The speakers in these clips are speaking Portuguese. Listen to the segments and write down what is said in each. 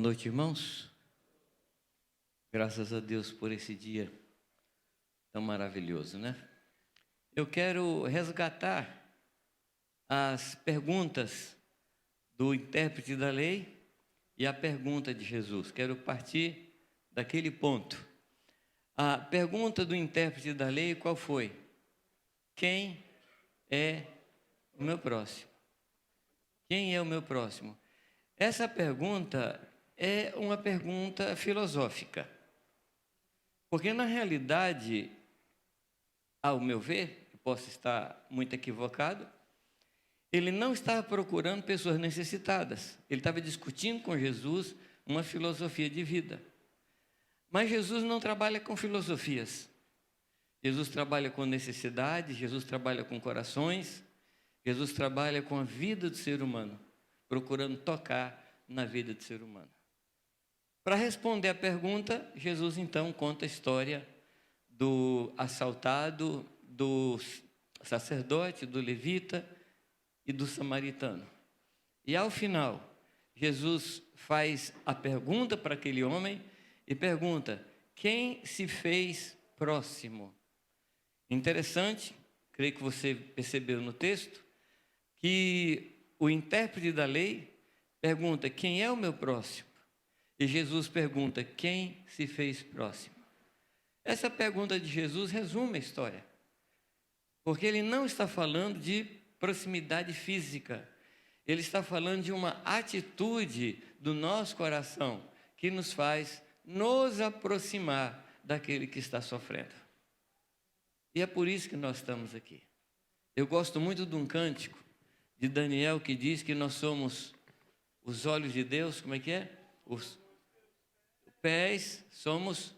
noite, irmãos. Graças a Deus por esse dia tão maravilhoso, né? Eu quero resgatar as perguntas do intérprete da lei e a pergunta de Jesus. Quero partir daquele ponto. A pergunta do intérprete da lei qual foi? Quem é o meu próximo? Quem é o meu próximo? Essa pergunta é uma pergunta filosófica. Porque, na realidade, ao meu ver, eu posso estar muito equivocado, ele não estava procurando pessoas necessitadas. Ele estava discutindo com Jesus uma filosofia de vida. Mas Jesus não trabalha com filosofias. Jesus trabalha com necessidade, Jesus trabalha com corações, Jesus trabalha com a vida do ser humano, procurando tocar na vida do ser humano. Para responder a pergunta, Jesus então conta a história do assaltado, do sacerdote, do levita e do samaritano. E ao final, Jesus faz a pergunta para aquele homem e pergunta: quem se fez próximo? Interessante, creio que você percebeu no texto, que o intérprete da lei pergunta: quem é o meu próximo? E Jesus pergunta: quem se fez próximo? Essa pergunta de Jesus resume a história, porque ele não está falando de proximidade física, ele está falando de uma atitude do nosso coração que nos faz nos aproximar daquele que está sofrendo. E é por isso que nós estamos aqui. Eu gosto muito de um cântico de Daniel que diz que nós somos os olhos de Deus, como é que é? Os pés, somos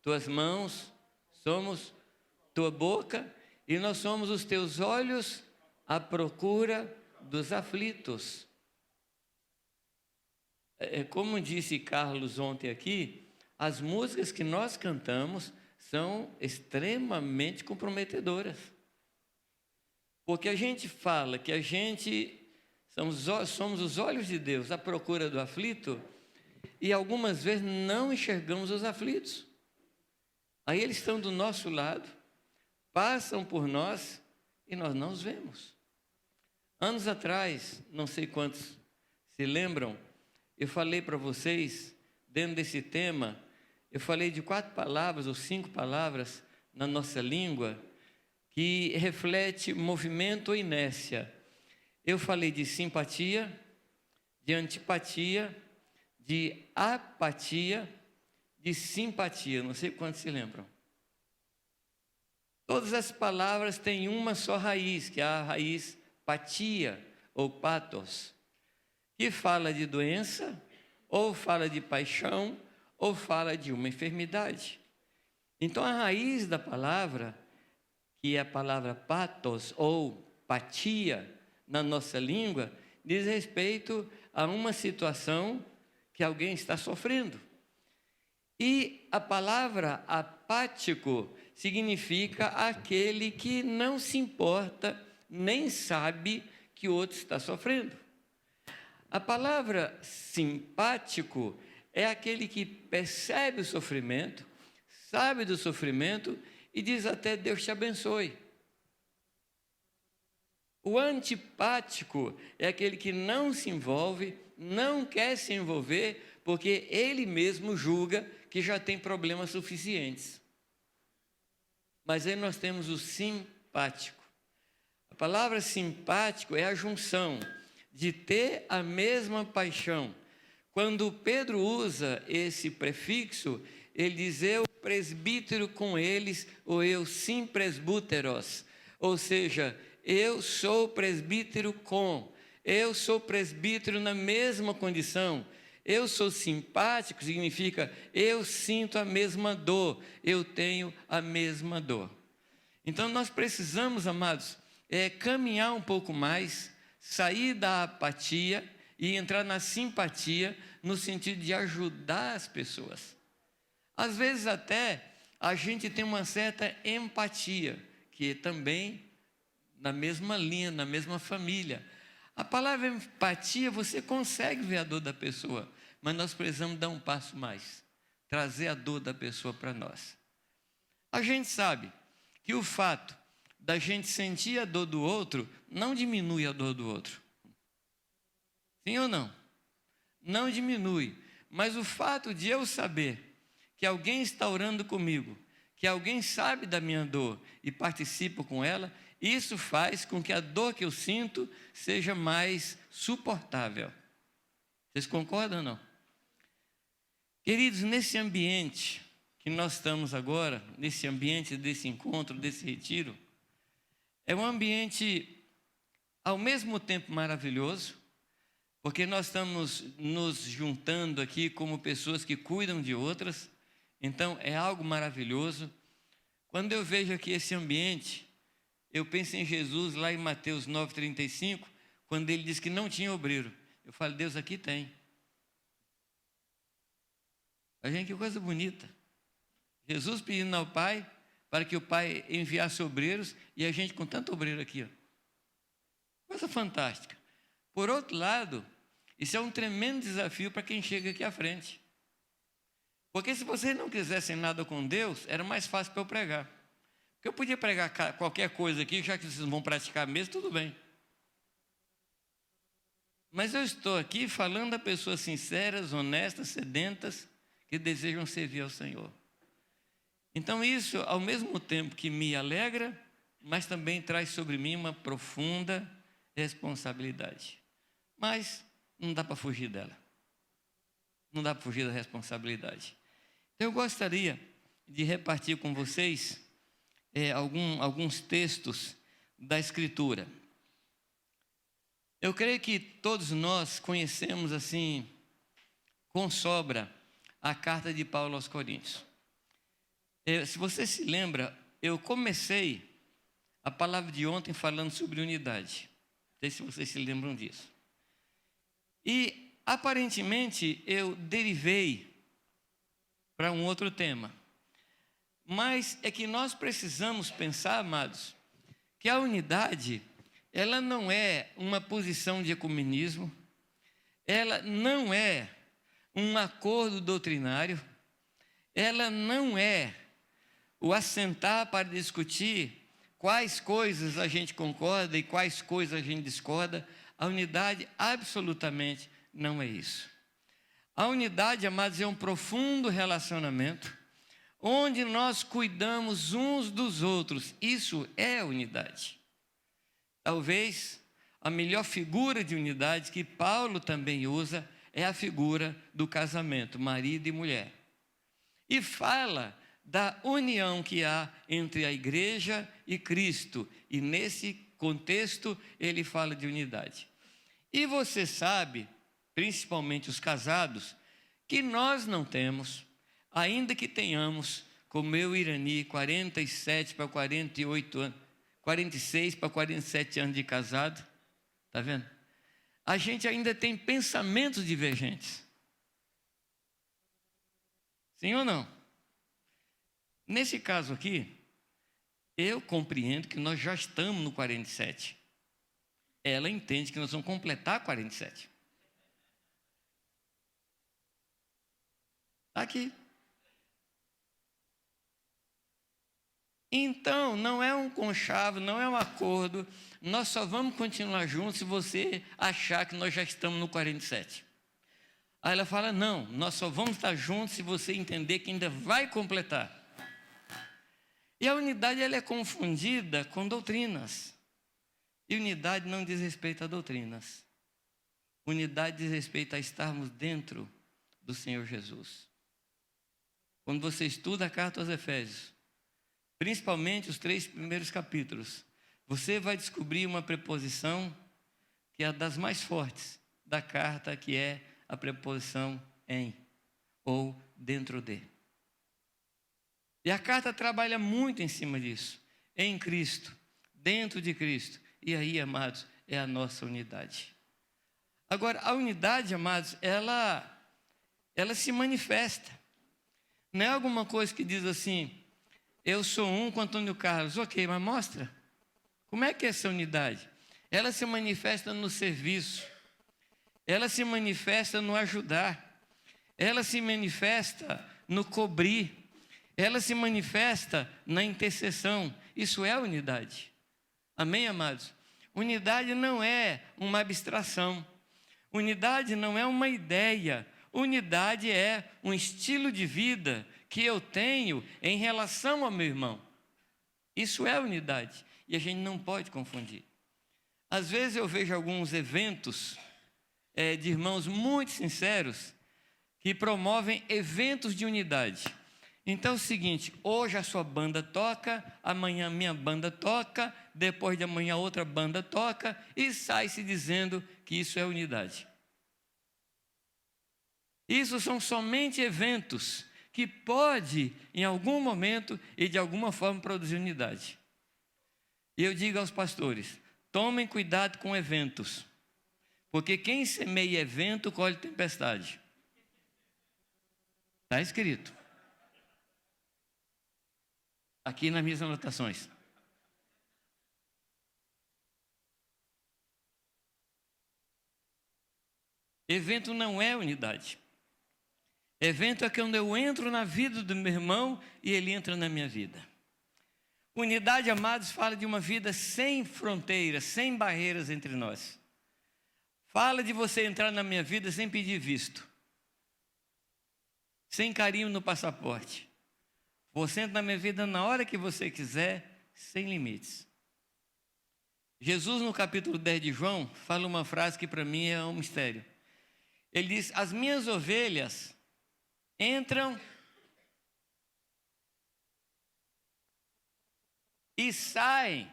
tuas mãos, somos tua boca, e nós somos os teus olhos à procura dos aflitos. Como disse Carlos ontem aqui, as músicas que nós cantamos são extremamente comprometedoras. Porque a gente fala que a gente somos os olhos de Deus à procura do aflito, e algumas vezes não enxergamos os aflitos. Aí eles estão do nosso lado, passam por nós e nós não os vemos. Anos atrás, não sei quantos se lembram, eu falei para vocês, dentro desse tema, eu falei de 4 palavras ou 5 palavras na nossa língua que reflete movimento ou inércia. Eu falei de simpatia, de antipatia, de apatia, de simpatia. Não sei quantos se lembram. Todas as palavras têm uma só raiz, que é a raiz patia ou patos, que fala de doença, ou fala de paixão, ou fala de uma enfermidade. Então a raiz da palavra, que é a palavra patos ou patia na nossa língua, diz respeito a uma situação que alguém está sofrendo. E a palavra apático significa aquele que não se importa, nem sabe que o outro está sofrendo. A palavra simpático é aquele que percebe o sofrimento, sabe do sofrimento e diz até: Deus te abençoe. O antipático é aquele que não se envolve, não quer se envolver, porque ele mesmo julga que já tem problemas suficientes. Mas aí nós temos o simpático. A palavra simpático é a junção de ter a mesma paixão. Quando Pedro usa esse prefixo, ele diz: eu presbítero com eles, ou eu sim presbúteros. Ou seja, eu sou presbítero com, eu sou presbítero na mesma condição. Eu sou simpático, significa eu sinto a mesma dor, eu tenho a mesma dor. Então nós precisamos, amados, caminhar um pouco mais, sair da apatia e entrar na simpatia, no sentido de ajudar as pessoas. Às vezes até a gente tem uma certa empatia, que também na mesma linha, na mesma família. A palavra empatia, você consegue ver a dor da pessoa, mas nós precisamos dar um passo mais, trazer a dor da pessoa para nós. A gente sabe que o fato da gente sentir a dor do outro não diminui a dor do outro. Sim ou não? Não diminui. Mas o fato de eu saber que alguém está orando comigo, que alguém sabe da minha dor e participa com ela, isso faz com que a dor que eu sinto seja mais suportável. Vocês concordam ou não? Queridos, nesse ambiente que nós estamos agora, nesse ambiente desse encontro, desse retiro, é um ambiente ao mesmo tempo maravilhoso, porque nós estamos nos juntando aqui como pessoas que cuidam de outras, então é algo maravilhoso. Quando eu vejo aqui esse ambiente, eu penso em Jesus lá em Mateus 9,35, quando ele diz que não tinha obreiro. Eu falo, Deus, aqui tem. A gente, que coisa bonita. Jesus pedindo ao Pai para que o Pai enviasse obreiros e a gente com tanto obreiro aqui. Ó. Coisa fantástica. Por outro lado, isso é um tremendo desafio para quem chega aqui à frente. Porque se vocês não quisessem nada com Deus, era mais fácil para eu pregar. Porque eu podia pregar qualquer coisa aqui, já que vocês não vão praticar mesmo, tudo bem. Mas eu estou aqui falando a pessoas sinceras, honestas, sedentas, que desejam servir ao Senhor. Então isso, ao mesmo tempo que me alegra, mas também traz sobre mim uma profunda responsabilidade. Mas não dá para fugir dela. Não dá para fugir da responsabilidade. Então, eu gostaria de repartir com vocês alguns textos da Escritura. Eu creio que todos nós conhecemos assim, com sobra, a carta de Paulo aos Coríntios. Se você se lembra, eu comecei a palavra de ontem falando sobre unidade. Não sei se vocês se lembram disso. E, aparentemente, eu derivei para um outro tema. Mas é que nós precisamos pensar, amados, que a unidade, ela não é uma posição de ecumenismo, ela não é um acordo doutrinário, ela não é o assentar para discutir quais coisas a gente concorda e quais coisas a gente discorda. A unidade absolutamente não é isso. A unidade, amados, é um profundo relacionamento onde nós cuidamos uns dos outros. Isso é unidade. Talvez a melhor figura de unidade que Paulo também usa é a figura do casamento, marido e mulher. E fala da união que há entre a igreja e Cristo. E nesse contexto ele fala de unidade. E você sabe, principalmente os casados, que nós não temos, ainda que tenhamos, como eu e Irani, 47 para 48 anos, 46 para 47 anos de casado, está vendo? A gente ainda tem pensamentos divergentes. Sim ou não? Nesse caso aqui, eu compreendo que nós já estamos no 47. Ela entende que nós vamos completar 47. Está aqui. Então, não é um conchavo, não é um acordo. Nós só vamos continuar juntos se você achar que nós já estamos no 47. Aí ela fala, não, nós só vamos estar juntos se você entender que ainda vai completar. E a unidade, ela é confundida com doutrinas. E unidade não diz respeito a doutrinas. Unidade diz respeito a estarmos dentro do Senhor Jesus. Quando você estuda a carta aos Efésios, principalmente os 3 primeiros capítulos, você vai descobrir uma preposição que é a das mais fortes da carta, que é a preposição em, ou dentro de. E a carta trabalha muito em cima disso, em Cristo, dentro de Cristo. E aí, amados, é a nossa unidade. Agora, a unidade, amados, ela se manifesta. Não é alguma coisa que diz assim, eu sou um com Antônio Carlos. Ok, mas mostra. Como é que é essa unidade? Ela se manifesta no serviço. Ela se manifesta no ajudar. ela se manifesta no cobrir, ela se manifesta na intercessão. Isso é unidade. Amém, amados? Unidade não é uma abstração. Unidade não é uma ideia. Unidade é um estilo de vida que eu tenho em relação ao meu irmão. Isso é unidade. E a gente não pode confundir. Às vezes eu vejo alguns eventos de irmãos muito sinceros que promovem eventos de unidade. Então é o seguinte, hoje a sua banda toca, amanhã a minha banda toca, depois de amanhã outra banda toca, e sai se dizendo que isso é unidade. Isso são somente eventos que pode, em algum momento e de alguma forma, produzir unidade. E eu digo aos pastores, tomem cuidado com eventos, porque quem semeia evento colhe tempestade. Está escrito aqui nas minhas anotações. Evento não é unidade. Evento é quando eu entro na vida do meu irmão e ele entra na minha vida. Unidade, amados, fala de uma vida sem fronteiras, sem barreiras entre nós. Fala de você entrar na minha vida sem pedir visto, sem carimbo no passaporte. Você entra na minha vida na hora que você quiser, sem limites. Jesus, no capítulo 10 de João, fala uma frase que para mim é um mistério. Ele diz, as minhas ovelhas entram e saem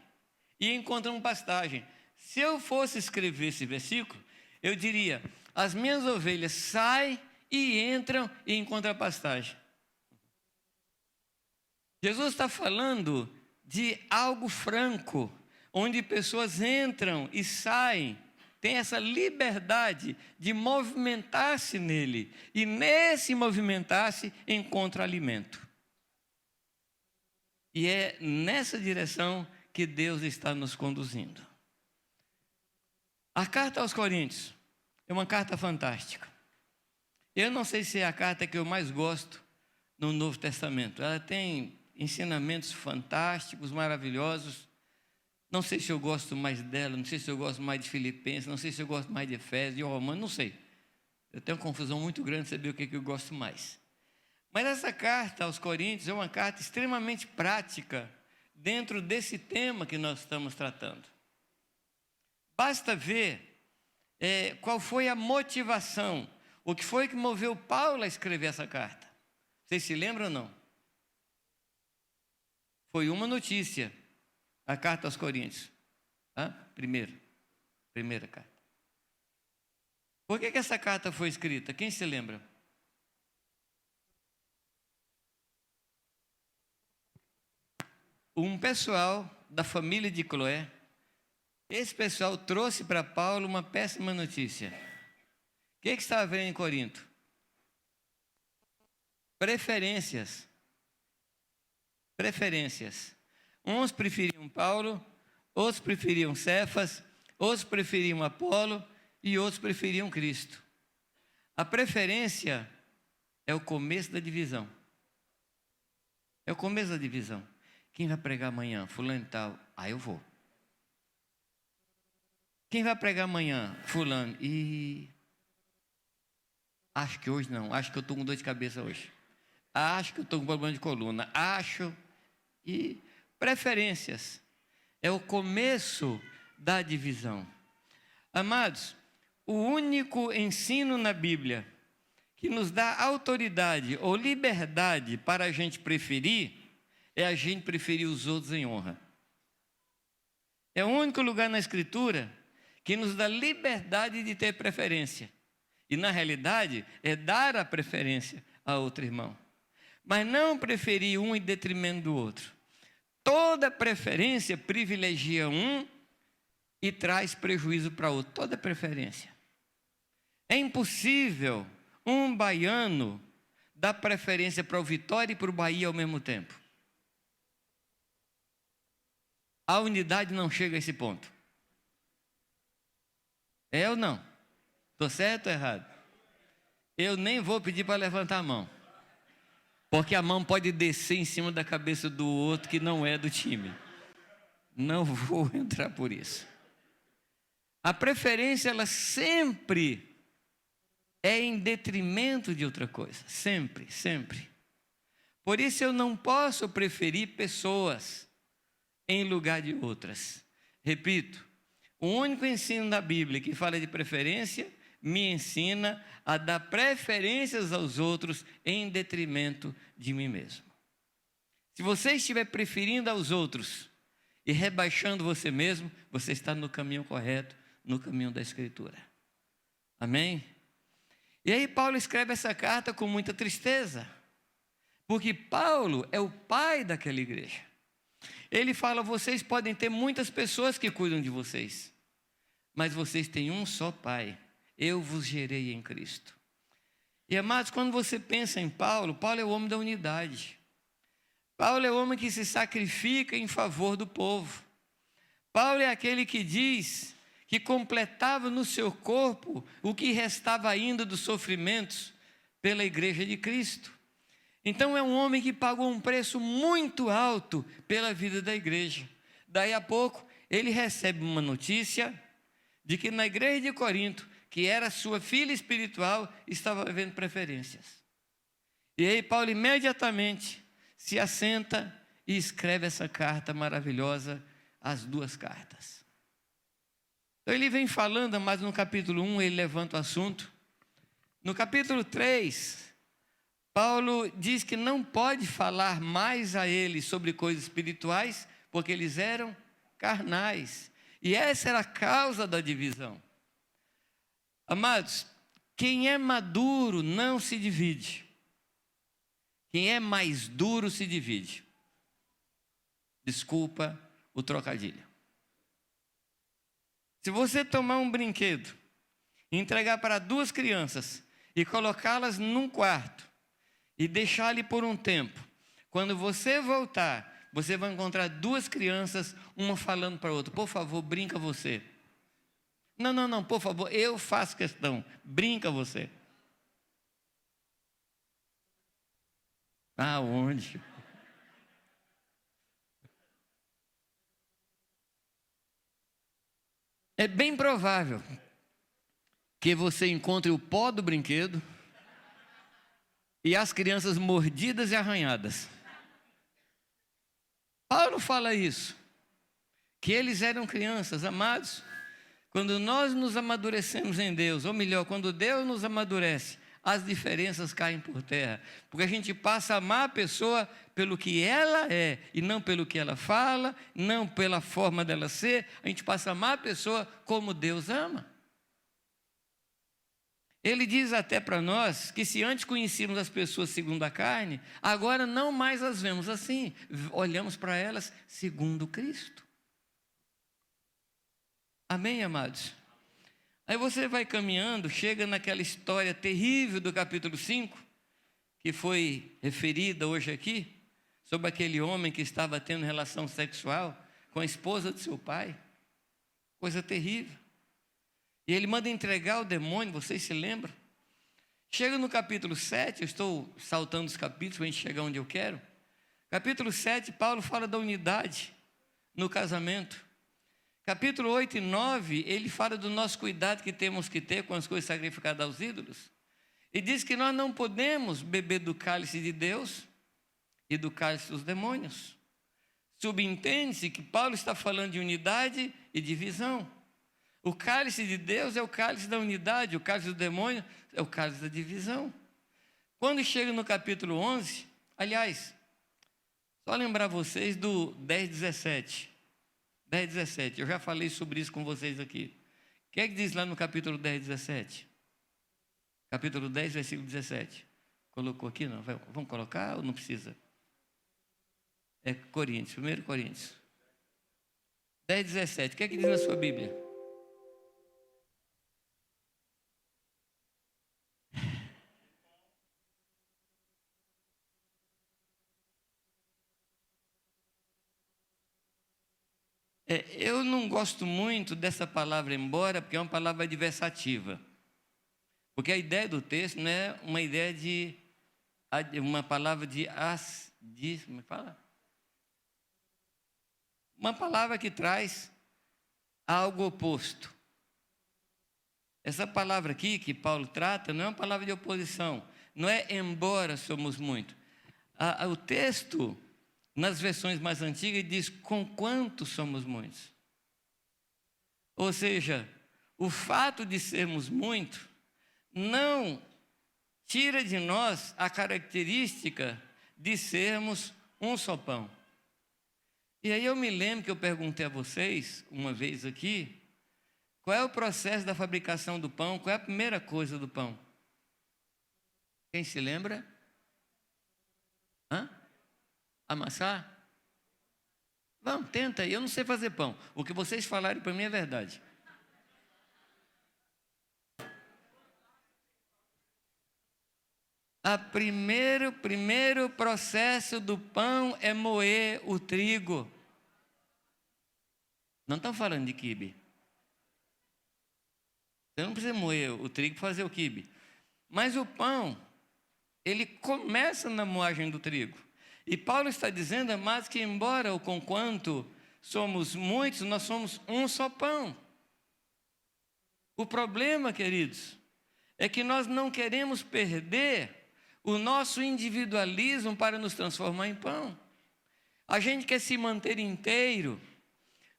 e encontram pastagem. Se eu fosse escrever esse versículo, eu diria, as minhas ovelhas saem e entram e encontram pastagem. Jesus está falando de algo franco, onde pessoas entram e saem, tem essa liberdade de movimentar-se nele, e nesse movimentar-se encontra alimento. E é nessa direção que Deus está nos conduzindo. A carta aos Coríntios é uma carta fantástica. Eu não sei se é a carta que eu mais gosto no Novo Testamento. Ela tem ensinamentos fantásticos, maravilhosos. Não sei se eu gosto mais dela, não sei se eu gosto mais de Filipenses, não sei se eu gosto mais de Efésios, de Romanos, não sei. Eu tenho uma confusão muito grande de saber o que eu gosto mais. Mas essa carta aos Coríntios é uma carta extremamente prática dentro desse tema que nós estamos tratando. Basta ver qual foi a motivação, o que foi que moveu Paulo a escrever essa carta. Vocês se lembram ou não? Foi uma notícia, a carta aos Coríntios. Primeira carta. Por que essa carta foi escrita? Quem se lembra? Um pessoal da família de Cloé, esse pessoal trouxe para Paulo uma péssima notícia. O que estava havendo em Corinto? Preferências. Uns preferiam Paulo, outros preferiam Cefas, outros preferiam Apolo e outros preferiam Cristo. A preferência é o começo da divisão. É o começo da divisão. Quem vai pregar amanhã? Fulano e tal. Eu vou. Quem vai pregar amanhã? Fulano. Acho que hoje não. Acho que eu estou com dor de cabeça hoje. Acho que eu estou com problema de coluna. E preferências. É o começo da divisão. Amados, o único ensino na Bíblia que nos dá autoridade ou liberdade para a gente preferir é a gente preferir os outros em honra. É o único lugar na Escritura que nos dá liberdade de ter preferência. E, na realidade, é dar a preferência a outro irmão. Mas não preferir um em detrimento do outro. Toda preferência privilegia um e traz prejuízo para outro. Toda preferência. É impossível um baiano dar preferência para o Vitória e para o Bahia ao mesmo tempo. A unidade não chega a esse ponto. É ou não? Estou certo ou errado? Eu nem vou pedir para levantar a mão, porque a mão pode descer em cima da cabeça do outro que não é do time. Não vou entrar por isso. A preferência, ela sempre é em detrimento de outra coisa. Sempre, sempre. Por isso eu não posso preferir pessoas em lugar de outras. Repito, o único ensino da Bíblia que fala de preferência me ensina a dar preferências aos outros em detrimento de mim mesmo. Se você estiver preferindo aos outros e rebaixando você mesmo, você está no caminho correto, no caminho da Escritura. Amém? E aí Paulo escreve essa carta com muita tristeza, porque Paulo é o pai daquela igreja. Ele fala: vocês podem ter muitas pessoas que cuidam de vocês, mas vocês têm um só pai. Eu vos gerei em Cristo. E amados, quando você pensa em Paulo, Paulo é o homem da unidade. Paulo é o homem que se sacrifica em favor do povo. Paulo é aquele que diz que completava no seu corpo o que restava ainda dos sofrimentos pela igreja de Cristo. Então é um homem que pagou um preço muito alto pela vida da igreja. Daí a pouco ele recebe uma notícia de que na igreja de Corinto, que era sua filha espiritual, estava havendo preferências. E aí Paulo imediatamente se assenta e escreve essa carta maravilhosa, as duas cartas. Então ele vem falando, mas no capítulo 1 ele levanta o assunto. No capítulo 3, Paulo diz que não pode falar mais a eles sobre coisas espirituais, porque eles eram carnais. E essa era a causa da divisão. Amados, quem é maduro não se divide. Quem é mais duro se divide. Desculpa o trocadilho. Se você tomar um brinquedo, entregar para duas crianças e colocá-las num quarto e deixar ali por um tempo, quando você voltar, você vai encontrar duas crianças, uma falando para a outra: por favor, brinca você. Não, por favor, eu faço questão, brinca você. Aonde? É bem provável que você encontre o pó do brinquedo e as crianças mordidas e arranhadas. Paulo fala isso, que eles eram crianças, amados. Quando nós nos amadurecemos em Deus, ou melhor, quando Deus nos amadurece, as diferenças caem por terra, porque a gente passa a amar a pessoa pelo que ela é, e não pelo que ela fala, não pela forma dela ser. A gente passa a amar a pessoa como Deus ama. Ele diz até para nós que se antes conhecíamos as pessoas segundo a carne, agora não mais as vemos assim, olhamos para elas segundo Cristo. Amém, amados? Aí você vai caminhando, chega naquela história terrível do capítulo 5, que foi referida hoje aqui, sobre aquele homem que estava tendo relação sexual com a esposa de seu pai. Coisa terrível. E ele manda entregar o demônio, vocês se lembram? Chega no capítulo 7, eu estou saltando os capítulos para a gente chegar onde eu quero. Capítulo 7, Paulo fala da unidade no casamento. Capítulo 8 e 9, ele fala do nosso cuidado que temos que ter com as coisas sacrificadas aos ídolos. E diz que nós não podemos beber do cálice de Deus e do cálice dos demônios. Subentende-se que Paulo está falando de unidade e divisão. O cálice de Deus é o cálice da unidade, o cálice do demônio é o cálice da divisão. Quando chega no capítulo 11, aliás, só lembrar vocês do 10:17. 10:17, eu já falei sobre isso com vocês aqui. O que é que diz lá no capítulo 10:17? Capítulo 10, versículo 17. Colocou aqui? Não? Vamos colocar ou não precisa? É Coríntios, 1 Coríntios. 10:17, o que é que diz na sua Bíblia? Eu não gosto muito dessa palavra embora, porque é uma palavra adversativa. Porque a ideia do texto não é uma ideia de uma palavra como fala? Uma palavra que traz algo oposto. Essa palavra aqui que Paulo trata não é uma palavra de oposição, não é embora somos muito. O texto, nas versões mais antigas, diz com quanto somos muitos. Ou seja, o fato de sermos muito não tira de nós a característica de sermos um só pão. E aí eu me lembro que eu perguntei a vocês, uma vez aqui, qual é o processo da fabricação do pão, qual é a primeira coisa do pão? Quem se lembra? Amassar? Vamos, tenta aí, eu não sei fazer pão. O que vocês falarem para mim é verdade. Primeiro processo do pão é moer o trigo. Não estão falando de quibe. Você não precisa moer o trigo para fazer o quibe. Mas o pão, ele começa na moagem do trigo. E Paulo está dizendo, amados, que embora ou conquanto somos muitos, nós somos um só pão. O problema, queridos, é que nós não queremos perder o nosso individualismo para nos transformar em pão. A gente quer se manter inteiro,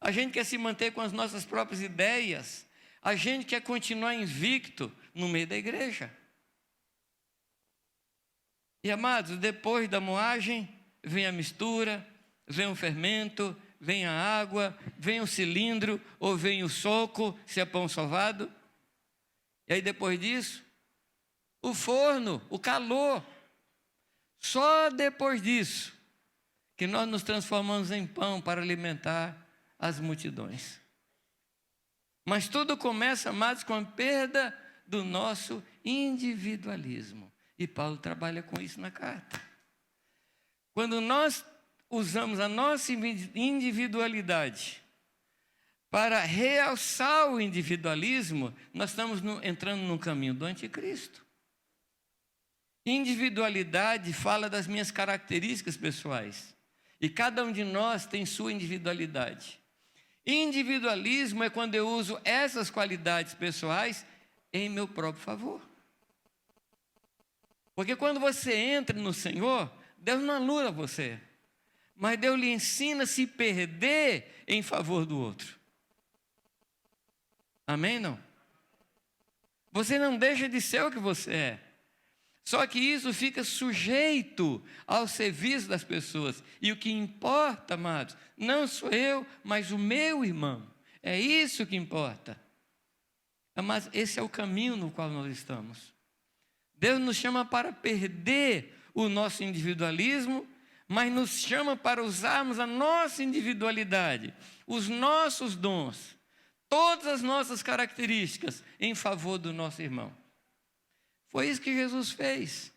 a gente quer se manter com as nossas próprias ideias, a gente quer continuar invicto no meio da igreja. E amados, depois da moagem, vem a mistura, vem o fermento, vem a água, vem o cilindro, ou vem o soco, se é pão sovado. E aí depois disso, o forno, o calor. Só depois disso que nós nos transformamos em pão para alimentar as multidões. Mas tudo começa, amados, com a perda do nosso individualismo. E Paulo trabalha com isso na carta. Quando nós usamos a nossa individualidade para realçar o individualismo, nós estamos entrando no caminho do anticristo. Individualidade fala das minhas características pessoais. E cada um de nós tem sua individualidade. Individualismo é quando eu uso essas qualidades pessoais em meu próprio favor. Porque quando você entra no Senhor, Deus não anula você, mas Deus lhe ensina a se perder em favor do outro. Amém, não? Você não deixa de ser o que você é. Só que isso fica sujeito ao serviço das pessoas. E o que importa, amados, não sou eu, mas o meu irmão. É isso que importa. Mas esse é o caminho no qual nós estamos. Deus nos chama para perder o nosso individualismo, mas nos chama para usarmos a nossa individualidade, os nossos dons, todas as nossas características em favor do nosso irmão. Foi isso que Jesus fez.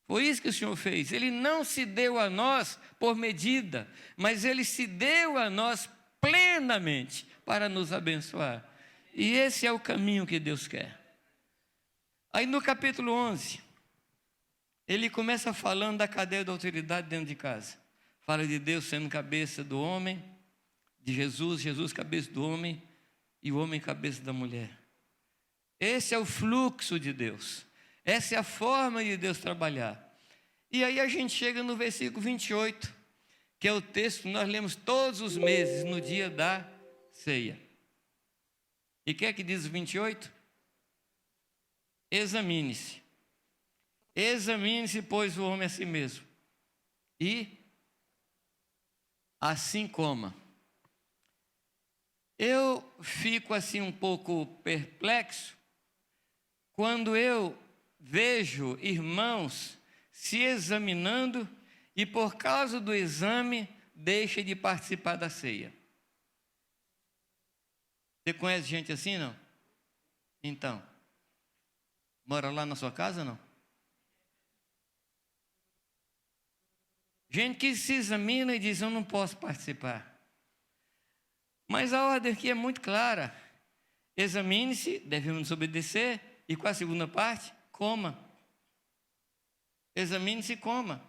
Foi isso que o Senhor fez. Ele não se deu a nós por medida, mas Ele se deu a nós plenamente para nos abençoar. E esse é o caminho que Deus quer. Aí no capítulo 11, ele começa falando da cadeia da autoridade dentro de casa. Fala de Deus sendo cabeça do homem, de Jesus, Jesus cabeça do homem e o homem cabeça da mulher. Esse é o fluxo de Deus. Essa é a forma de Deus trabalhar. E aí a gente chega no versículo 28, que é o texto que nós lemos todos os meses no dia da ceia. E o que é que diz o 28? Examine-se. Examine-se, pois, o homem a si mesmo. E assim coma. Eu fico assim um pouco perplexo quando eu vejo irmãos se examinando e por causa do exame deixa de participar da ceia. Você conhece gente assim, não? Então, mora lá na sua casa, não? Gente que se examina e diz, eu não posso participar. Mas a ordem aqui é muito clara. Examine-se, devemos obedecer, E qual a segunda parte? Coma. Examine-se e coma.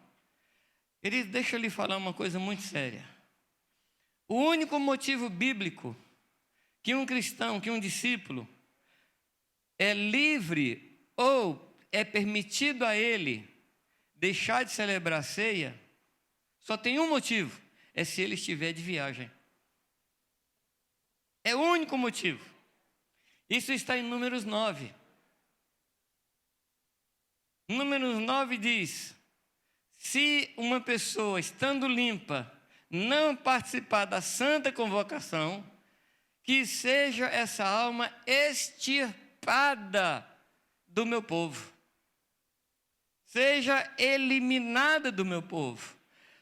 Querido, deixa eu lhe falar uma coisa muito séria. O único motivo bíblico que um cristão, que um discípulo é livre ou é permitido a ele deixar de celebrar a ceia, só tem um motivo, é se ele estiver de viagem. É o único motivo. Isso está em Números 9. Números 9 diz: se uma pessoa, estando limpa, não participar da santa convocação, que seja essa alma extirpada do meu povo, seja eliminada do meu povo,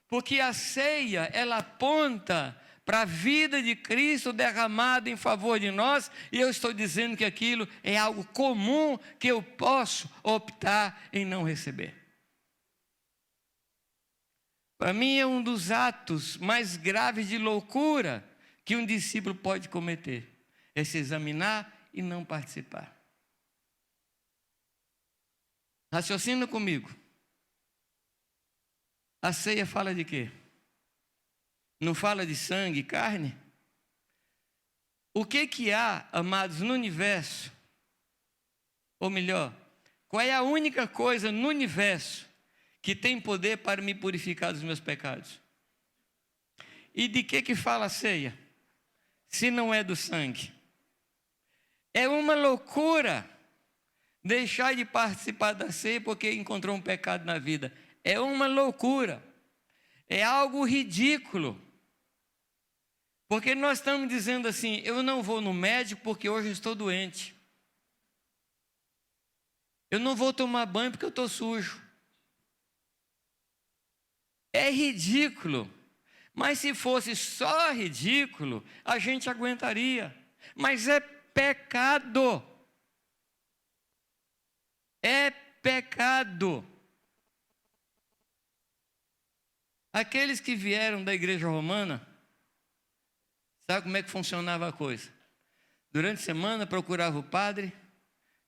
porque a ceia, ela aponta para a vida de Cristo derramada em favor de nós, e eu estou dizendo que aquilo é algo comum que eu posso optar em não receber. Para mim é um dos atos mais graves de loucura que um discípulo pode cometer, é se examinar e não participar. Raciocina comigo. A ceia fala de quê? Não fala de sangue e carne? O que há, amados, no universo? Ou melhor, qual é a única coisa no universo que tem poder para me purificar dos meus pecados? E de que fala a ceia? Se não é do sangue. É uma loucura deixar de participar da ceia porque encontrou um pecado na vida. É uma loucura. É algo ridículo. Porque nós estamos dizendo assim: eu não vou no médico porque hoje eu estou doente. Eu não vou tomar banho porque eu estou sujo. É ridículo. Mas se fosse só ridículo, a gente aguentaria. Mas é pecado. É pecado. Aqueles que vieram da igreja romana, sabe como é que funcionava a coisa? Durante a semana procurava o padre,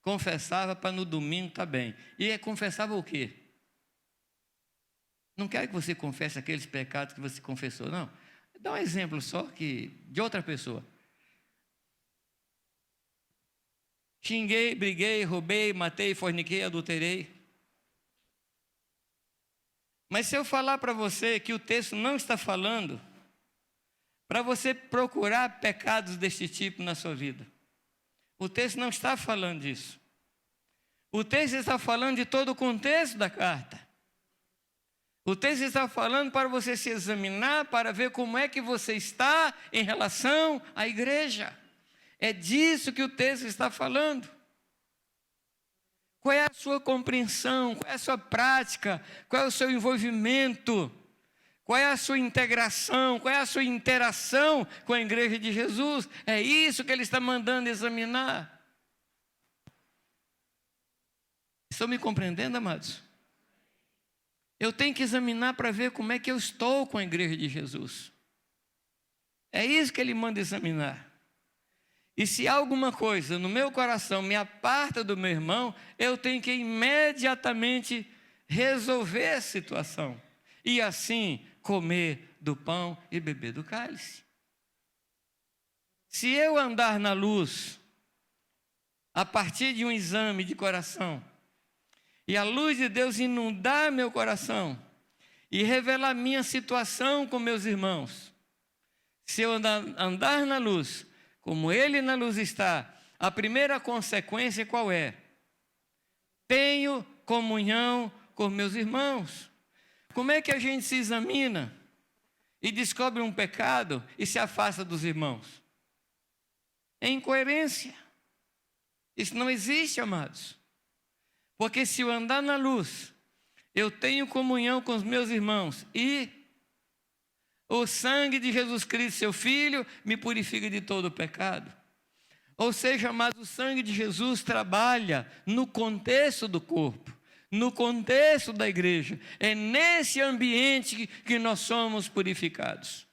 confessava para no domingo estar bem. E confessava o quê? Não quero que você confesse aqueles pecados que você confessou, não. Dá um exemplo só de outra pessoa. Xinguei, briguei, roubei, matei, forniquei, adulterei. Mas se eu falar para você que o texto não está falando para você procurar pecados deste tipo na sua vida, o texto não está falando disso. O texto está falando de todo o contexto da carta. O texto está falando para você se examinar, para ver como é que você está em relação à igreja. É disso que o texto está falando. Qual é a sua compreensão? Qual é a sua prática? Qual é o seu envolvimento? Qual é a sua integração? Qual é a sua interação com a igreja de Jesus? É isso que ele está mandando examinar. Estão me compreendendo, amados? Eu tenho que examinar para ver como é que eu estou com a igreja de Jesus. É isso que ele manda examinar. E se alguma coisa no meu coração me aparta do meu irmão, eu tenho que imediatamente resolver a situação. E assim comer do pão e beber do cálice. Se eu andar na luz, a partir de um exame de coração, e a luz de Deus inundar meu coração e revelar minha situação com meus irmãos, se eu andar na luz, como ele na luz está, a primeira consequência qual é? Tenho comunhão com meus irmãos. Como é que a gente se examina e descobre um pecado e se afasta dos irmãos? É incoerência. Isso não existe, amados. Porque se eu andar na luz, eu tenho comunhão com os meus irmãos e o sangue de Jesus Cristo, seu Filho, me purifica de todo o pecado. Ou seja, mas o sangue de Jesus trabalha no contexto do corpo, no contexto da igreja. É nesse ambiente que nós somos purificados.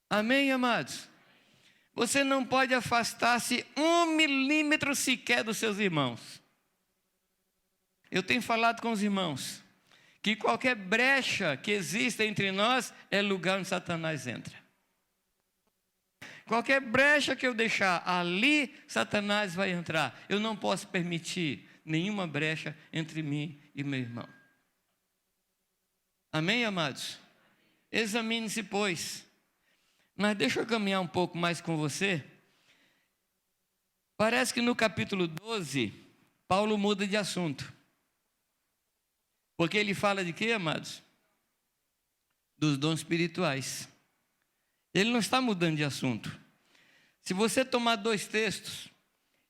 Amém, amados? Você não pode afastar-se 1 milímetro sequer dos seus irmãos. Eu tenho falado com os irmãos que qualquer brecha que exista entre nós é lugar onde Satanás entra. Qualquer brecha que eu deixar ali, Satanás vai entrar. Eu não posso permitir nenhuma brecha entre mim e meu irmão. Amém, amados? Examine-se, pois. Mas deixa eu caminhar um pouco mais com você. Parece que no capítulo 12, Paulo muda de assunto. Porque ele fala de quê, amados? Dos dons espirituais. Ele não está mudando de assunto. Se você tomar 2 textos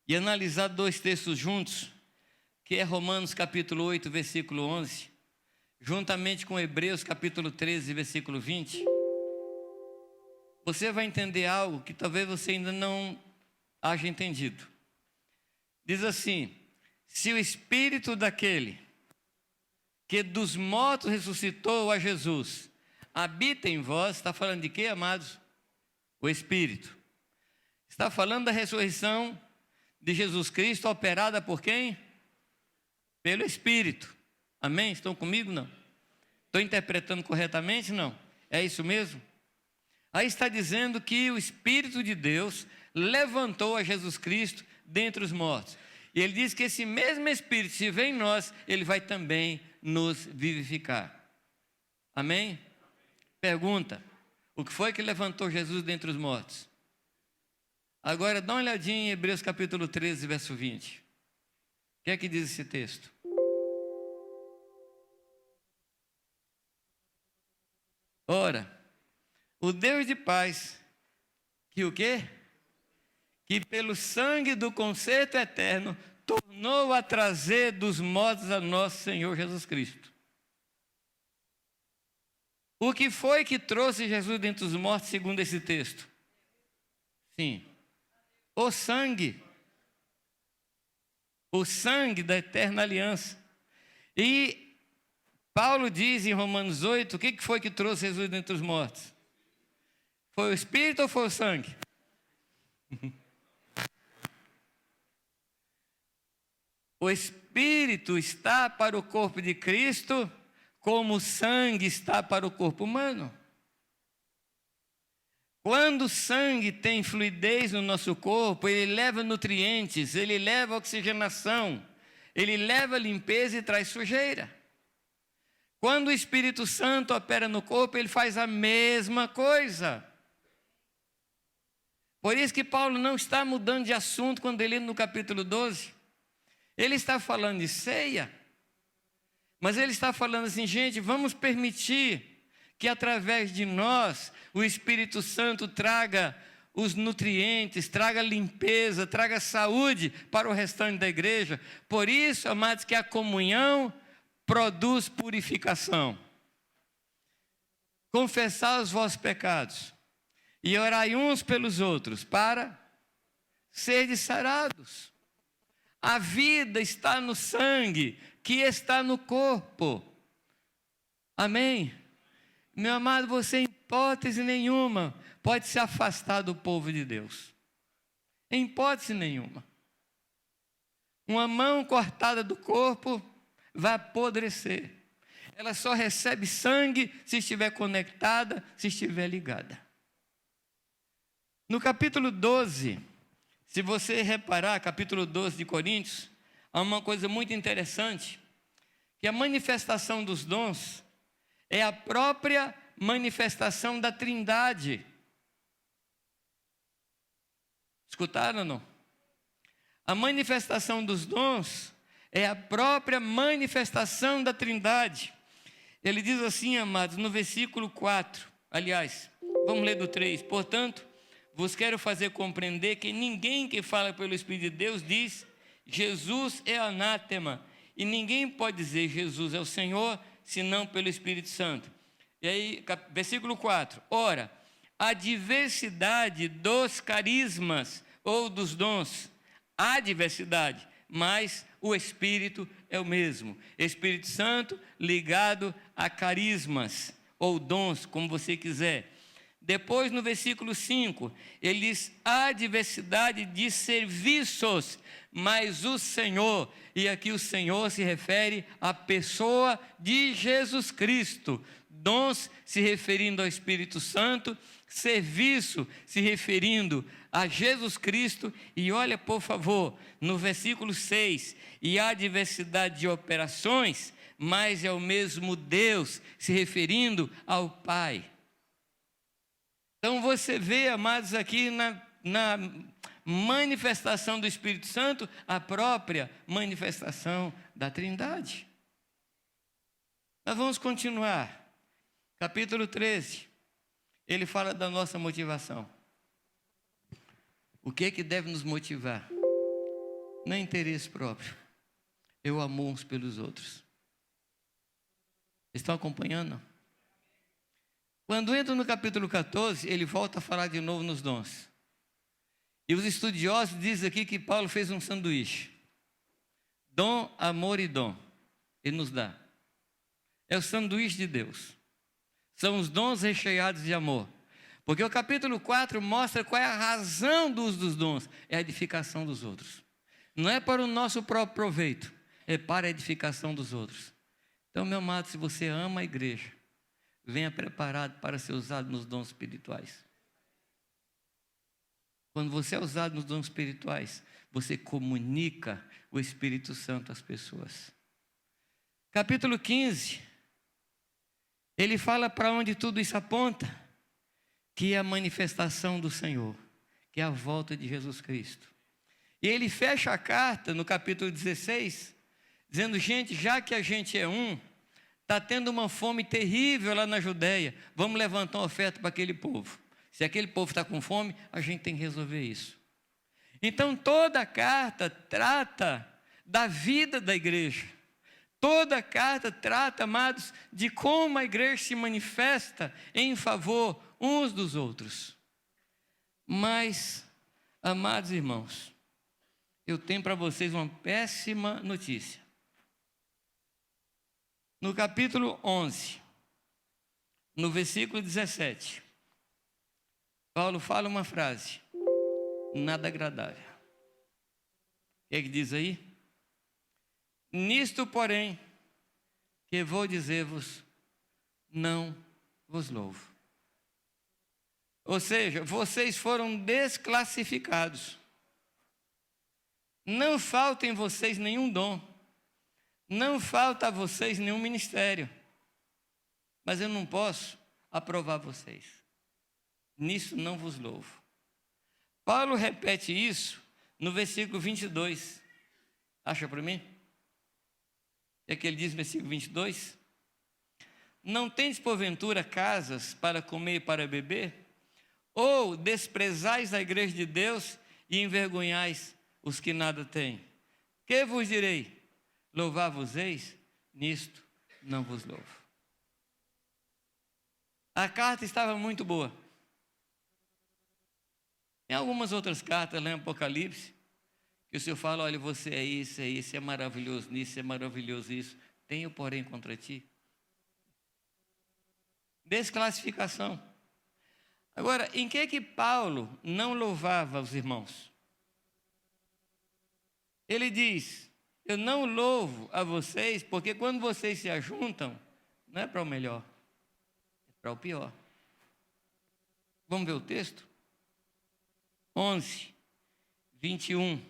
e analisar 2 textos juntos, que é Romanos capítulo 8, versículo 11, juntamente com Hebreus capítulo 13, versículo 20, você vai entender algo que talvez você ainda não haja entendido. Diz assim: se o Espírito daquele que dos mortos ressuscitou a Jesus habita em vós, está falando de quê, amados? O Espírito. Está falando da ressurreição de Jesus Cristo, operada por quem? Pelo Espírito. Amém? Estão comigo? Não? Estou interpretando corretamente? Não? É isso mesmo? Aí está dizendo que o Espírito de Deus levantou a Jesus Cristo dentre os mortos. E ele diz que esse mesmo Espírito, se vem em nós, ele vai também nos vivificar. Amém? Pergunta: o que foi que levantou Jesus dentre os mortos? Agora dá uma olhadinha em Hebreus capítulo 13, verso 20. O que é que diz esse texto? Ora, o Deus de paz, que o quê? Que pelo sangue do concerto eterno tornou a trazer dos mortos a nosso Senhor Jesus Cristo. O que foi que trouxe Jesus dentre os mortos, segundo esse texto? Sim, o sangue da eterna aliança. E Paulo diz em Romanos 8, o que foi que trouxe Jesus dentre os mortos? Foi o Espírito ou foi o sangue? O Espírito está para o corpo de Cristo, como o sangue está para o corpo humano. Quando o sangue tem fluidez no nosso corpo, ele leva nutrientes, ele leva oxigenação, ele leva limpeza e traz sujeira. Quando o Espírito Santo opera no corpo, ele faz a mesma coisa. Por isso que Paulo não está mudando de assunto quando ele no capítulo 12. Ele está falando de ceia, mas ele está falando assim: gente, vamos permitir que através de nós o Espírito Santo traga os nutrientes, traga limpeza, traga saúde para o restante da igreja. Por isso, amados, que a comunhão produz purificação. Confessai os vossos pecados e orai uns pelos outros para serdes sarados. A vida está no sangue, que está no corpo. Amém? Meu amado, você em hipótese nenhuma pode se afastar do povo de Deus. Em hipótese nenhuma. Uma mão cortada do corpo vai apodrecer. Ela só recebe sangue se estiver conectada, se estiver ligada. No capítulo 12, se você reparar, capítulo 12 de Coríntios, há uma coisa muito interessante, que a manifestação dos dons é a própria manifestação da Trindade. Escutaram ou não? A manifestação dos dons é a própria manifestação da Trindade. Ele diz assim, amados, no versículo 4, aliás, vamos ler do 3. Portanto, vos quero fazer compreender que ninguém que fala pelo Espírito de Deus diz Jesus é anátema, e ninguém pode dizer Jesus é o Senhor, senão pelo Espírito Santo. E aí, versículo 4, ora, a diversidade dos carismas ou dos dons, há diversidade, mas o Espírito é o mesmo. Espírito Santo ligado a carismas ou dons, como você quiser. Depois, no versículo 5, ele diz: há diversidade de serviços, mas o Senhor, e aqui o Senhor se refere à pessoa de Jesus Cristo, dons se referindo ao Espírito Santo, serviço se referindo a Jesus Cristo, e olha, por favor, no versículo 6, e há diversidade de operações, mas é o mesmo Deus, se referindo ao Pai. Então você vê, amados, aqui na manifestação do Espírito Santo, a própria manifestação da Trindade. Mas vamos continuar. Capítulo 13, ele fala da nossa motivação. O que é que deve nos motivar? Não é interesse próprio. Eu amo uns pelos outros. Estão acompanhando? Quando entra no capítulo 14, ele volta a falar de novo nos dons. E os estudiosos dizem aqui que Paulo fez um sanduíche. Dom, amor e dom. Ele nos dá. É o sanduíche de Deus. São os dons recheados de amor. Porque o capítulo 4 mostra qual é a razão do uso dos dons. É a edificação dos outros. Não é para o nosso próprio proveito. É para a edificação dos outros. Então, meu amado, se você ama a igreja, venha preparado para ser usado nos dons espirituais. Quando você é usado nos dons espirituais, você comunica o Espírito Santo às pessoas. Capítulo 15, ele fala para onde tudo isso aponta, que é a manifestação do Senhor, que é a volta de Jesus Cristo. E ele fecha a carta no capítulo 16, dizendo: gente, já que a gente é um, está tendo uma fome terrível lá na Judéia, vamos levantar uma oferta para aquele povo. Se aquele povo está com fome, a gente tem que resolver isso. Então toda a carta trata da vida da igreja. Toda a carta trata, amados, de como a igreja se manifesta em favor uns dos outros. Mas, amados irmãos, eu tenho para vocês uma péssima notícia. No capítulo 11, no versículo 17, Paulo fala uma frase: nada agradável. O que é que diz aí? Nisto, porém, que vou dizer-vos, não vos louvo. Ou seja, vocês foram desclassificados. Não falta em vocês nenhum dom. Não falta a vocês nenhum ministério. Mas eu não posso aprovar vocês. Nisso não vos louvo. Paulo repete isso no versículo 22. Acha para mim? É que ele diz no versículo 22. Não tendes porventura casas para comer e para beber? Ou desprezais a igreja de Deus e envergonhais os que nada têm? Que vos direi? Louvar-vos-eis? Nisto não vos louvo. A carta estava muito boa. Tem algumas outras cartas lá em Apocalipse, que o Senhor fala: olha, você é isso, é maravilhoso nisso, é maravilhoso isso. Tenho, porém, contra ti desclassificação. Agora, em que Paulo não louvava os irmãos? Ele diz: eu não louvo a vocês, porque quando vocês se ajuntam, não é para o melhor, é para o pior. Vamos ver o texto? 11, 21.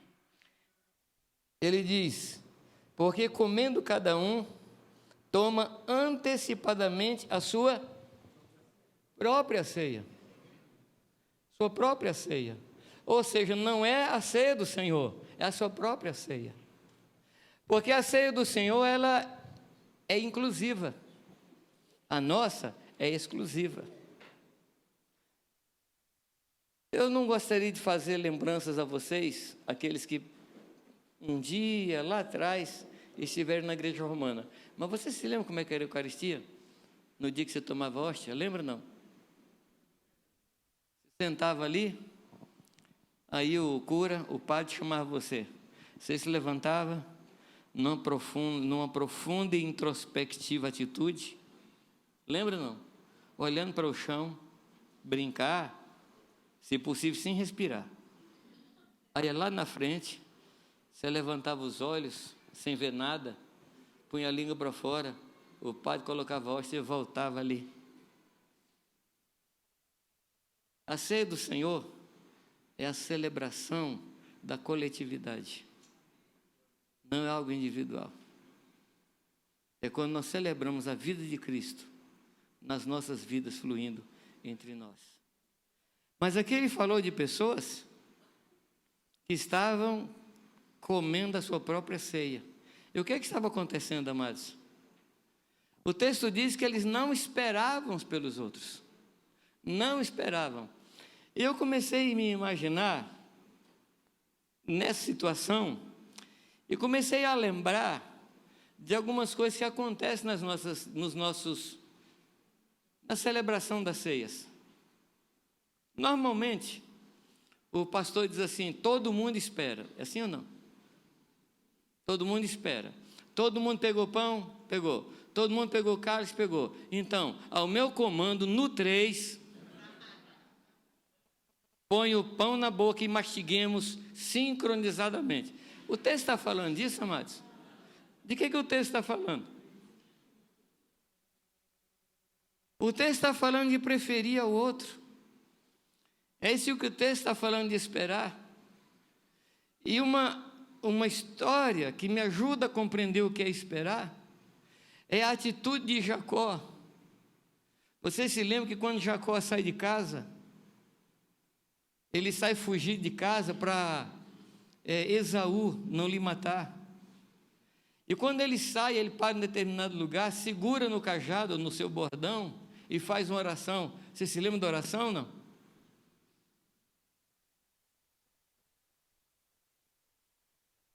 Ele diz: porque comendo cada um, toma antecipadamente a sua própria ceia. Sua própria ceia. Ou seja, não é a ceia do Senhor, é a sua própria ceia. Porque a ceia do Senhor, ela é inclusiva. A nossa é exclusiva. Eu não gostaria de fazer lembranças a vocês, aqueles que um dia, lá atrás, estiveram na igreja romana. Mas você se lembra como é que era a Eucaristia? No dia que você tomava hóstia, lembra não? Você sentava ali, aí o cura, o padre chamava você. Você se levantava, numa profunda e introspectiva atitude, lembra não? Olhando para o chão, brincar, se possível sem respirar. Aí lá na frente, você levantava os olhos, sem ver nada, punha a língua para fora, o padre colocava a hóstia e voltava ali. A ceia do Senhor é a celebração da coletividade, não é algo individual. É quando nós celebramos a vida de Cristo nas nossas vidas fluindo entre nós. Mas aqui ele falou de pessoas que estavam comendo a sua própria ceia. E o que é que estava acontecendo, amados? O texto diz que eles não esperavam pelos outros. Não esperavam. Eu comecei a me imaginar nessa situação e comecei a lembrar de algumas coisas que acontecem na celebração das ceias. Normalmente, o pastor diz assim: todo mundo espera. É assim ou não? Todo mundo espera. Todo mundo pegou pão? Pegou. Todo mundo pegou cálice? Pegou. Então, ao meu comando, no 3, põe o pão na boca e mastiguemos sincronizadamente. O texto está falando disso, amados? De que o texto está falando? O texto está falando de preferir ao outro. É isso que o texto está falando de esperar. E uma história que me ajuda a compreender o que é esperar é a atitude de Jacó. Você se lembra que quando Jacó sai de casa, ele sai fugir de casa para Esaú não lhe matar. E quando ele sai, ele para em determinado lugar, segura no cajado, no seu bordão, e faz uma oração. Você se lembra da oração, não?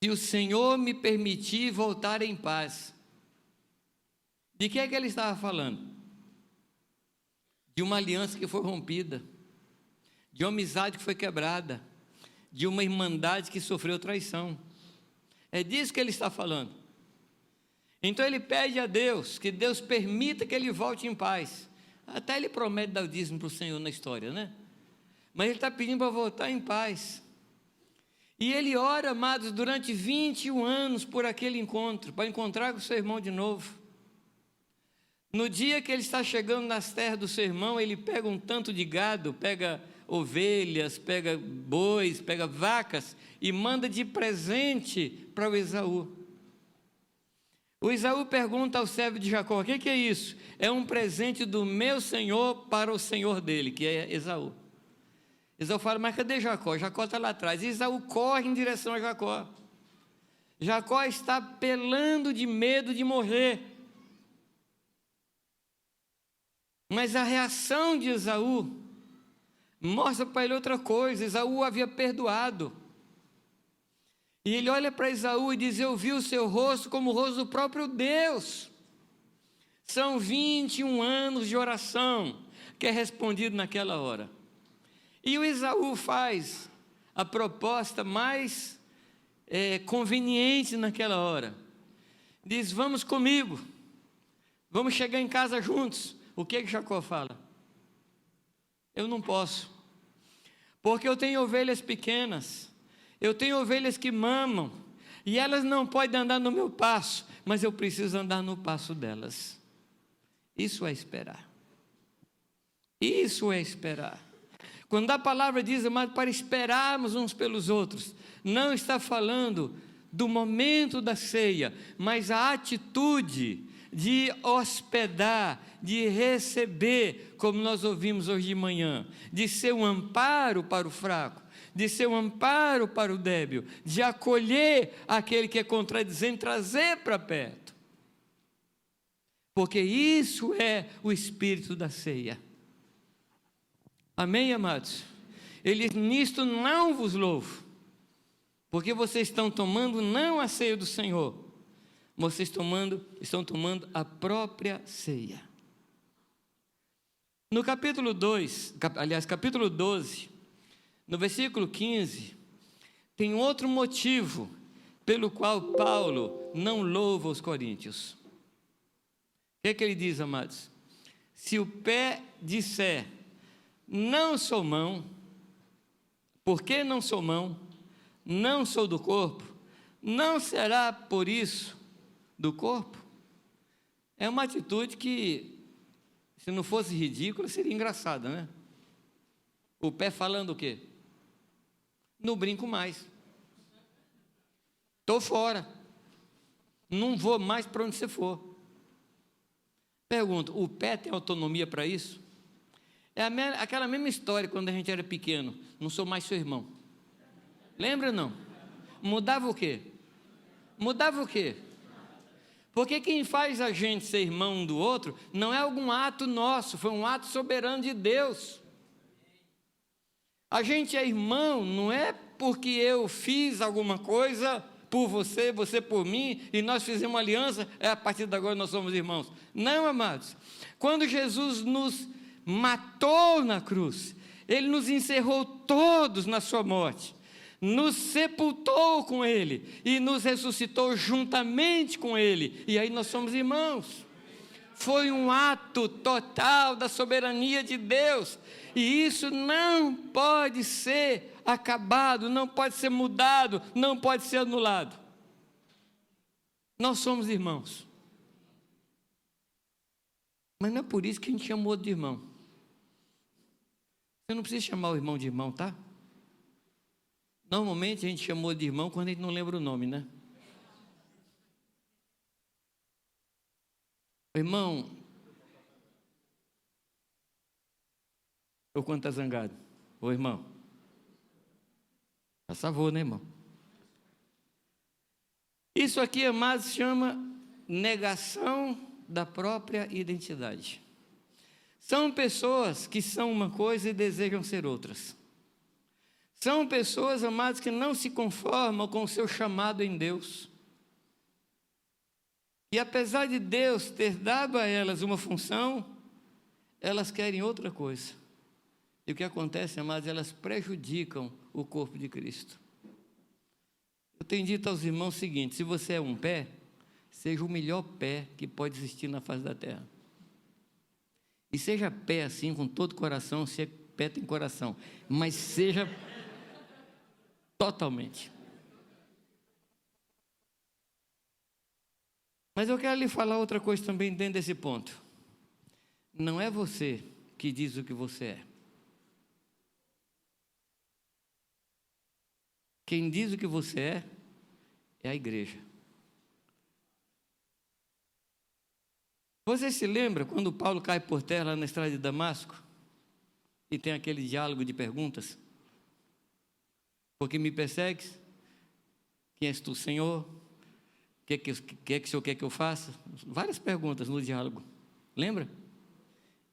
Se o Senhor me permitir voltar em paz. De que é que ele estava falando? De uma aliança que foi rompida, de uma amizade que foi quebrada, de uma irmandade que sofreu traição. É disso que ele está falando. Então ele pede a Deus, que Deus permita que ele volte em paz. Até ele promete dar o dízimo para o Senhor na história, né? Mas ele está pedindo para voltar em paz. E ele ora, amados, durante 21 anos por aquele encontro, para encontrar com o seu irmão de novo. No dia que ele está chegando nas terras do seu irmão, ele pega um tanto de gado, pega ovelhas, pega bois, pega vacas e manda de presente para o Esaú. O Esaú pergunta ao servo de Jacó: o que é isso? É um presente do meu senhor para o senhor dele, que é Esaú. Esaú fala: mas cadê Jacó? Jacó está lá atrás. E Esaú corre em direção a Jacó. Jacó está pelando de medo de morrer. Mas a reação de Esaú mostra para ele outra coisa. Esaú havia perdoado. E ele olha para Esaú e diz: eu vi o seu rosto como o rosto do próprio Deus. São 21 anos de oração que é respondido naquela hora. E o Esaú faz a proposta mais conveniente naquela hora. Diz: vamos comigo, vamos chegar em casa juntos. O que Jacó fala? Eu não posso, porque eu tenho ovelhas pequenas, eu tenho ovelhas que mamam, e elas não podem andar no meu passo, mas eu preciso andar no passo delas. Isso é esperar. Isso é esperar. Quando a palavra diz, amado, para esperarmos uns pelos outros, não está falando do momento da ceia, mas a atitude de hospedar, de receber, como nós ouvimos hoje de manhã, de ser um amparo para o fraco, de ser um amparo para o débil, de acolher aquele que é contradizente, trazer para perto. Porque isso é o espírito da ceia. Amém, amados? Ele diz: nisto não vos louvo, porque vocês estão tomando não a ceia do Senhor, vocês estão tomando a própria ceia. No capítulo 12, no versículo 15, tem outro motivo pelo qual Paulo não louva os coríntios. O que é que ele diz, amados? Se o pé disser, não sou mão, porque não sou mão, não sou do corpo, não será por isso do corpo? É uma atitude que, se não fosse ridícula, seria engraçada, né? O pé falando o quê? Não brinco mais. Estou fora. Não vou mais para onde você for. Pergunto, o pé tem autonomia para isso? É aquela mesma história quando a gente era pequeno. Não sou mais seu irmão. Lembra ou não? Mudava o quê? Mudava o quê? Porque quem faz a gente ser irmão um do outro não é algum ato nosso, foi um ato soberano de Deus. A gente é irmão, não é porque eu fiz alguma coisa por você, você por mim, e nós fizemos uma aliança, a partir de agora nós somos irmãos. Não, amados. Quando Jesus nos matou na cruz, Ele nos encerrou todos na sua morte, nos sepultou com Ele e nos ressuscitou juntamente com Ele, e aí nós somos irmãos. Foi um ato total da soberania de Deus, e isso não pode ser acabado, não pode ser mudado, não pode ser anulado. Nós somos irmãos. Mas não é por isso que a gente chama o outro de irmão. Você não precisa chamar o irmão de irmão, tá? Normalmente a gente chamou de irmão quando a gente não lembra o nome, né? Irmão, ou quando está zangado? Ô irmão, já savou, né, irmão? Isso aqui, amados, se chama negação da própria identidade. São pessoas que são uma coisa e desejam ser outras. São pessoas, amados, que não se conformam com o seu chamado em Deus. E apesar de Deus ter dado a elas uma função, elas querem outra coisa. E o que acontece, amados, elas prejudicam o corpo de Cristo. Eu tenho dito aos irmãos o seguinte: se você é um pé, seja o melhor pé que pode existir na face da terra. E seja pé assim, com todo o coração, se é pé tem coração, mas seja totalmente. Mas eu quero lhe falar outra coisa também dentro desse ponto. Não é você que diz o que você é. Quem diz o que você é a igreja. Você se lembra quando Paulo cai por terra lá na estrada de Damasco? E tem aquele diálogo de perguntas? Por que me persegues? Quem és tu, Senhor? O que o Senhor quer que eu faça? Várias perguntas no diálogo. Lembra?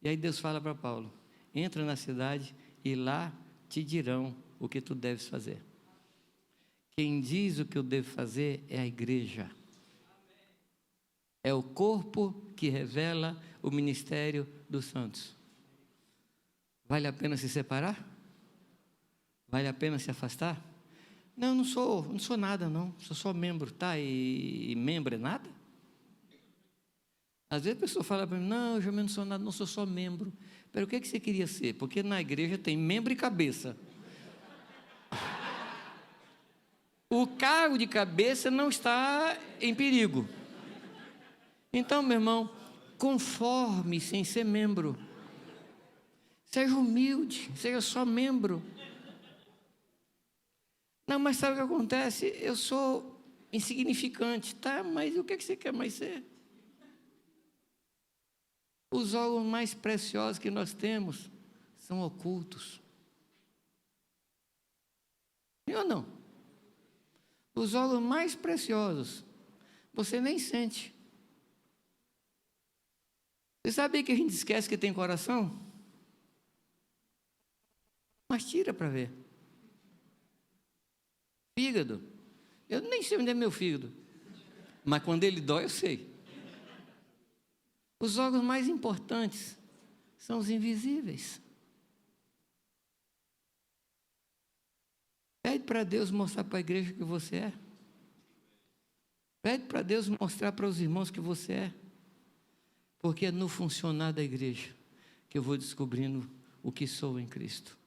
E aí Deus fala para Paulo: entra na cidade e lá te dirão o que tu deves fazer. Quem diz o que eu devo fazer é a igreja. É o corpo que revela o ministério dos santos. Vale a pena se separar? Vale a pena se afastar? Não, não sou nada não, sou só membro, tá? E membro é nada? Às vezes a pessoa fala para mim: não, eu não sou nada, não sou só membro. Pero o que você queria ser? Porque na igreja tem membro e cabeça. O cargo de cabeça não está em perigo. Então, meu irmão, conforme-se em ser membro. Seja humilde, seja só membro. Não, mas sabe o que acontece? Eu sou insignificante, tá? Mas o que você quer mais ser? Os órgãos mais preciosos que nós temos são ocultos. Sim ou não? Os órgãos mais preciosos, você nem sente. Você sabia que a gente esquece que tem coração? Mas tira para ver. Fígado. Eu nem sei onde é meu fígado. Mas quando ele dói, eu sei. Os órgãos mais importantes são os invisíveis. Pede para Deus mostrar para a igreja que você é. Pede para Deus mostrar para os irmãos que você é. Porque é no funcionar da igreja que eu vou descobrindo o que sou em Cristo.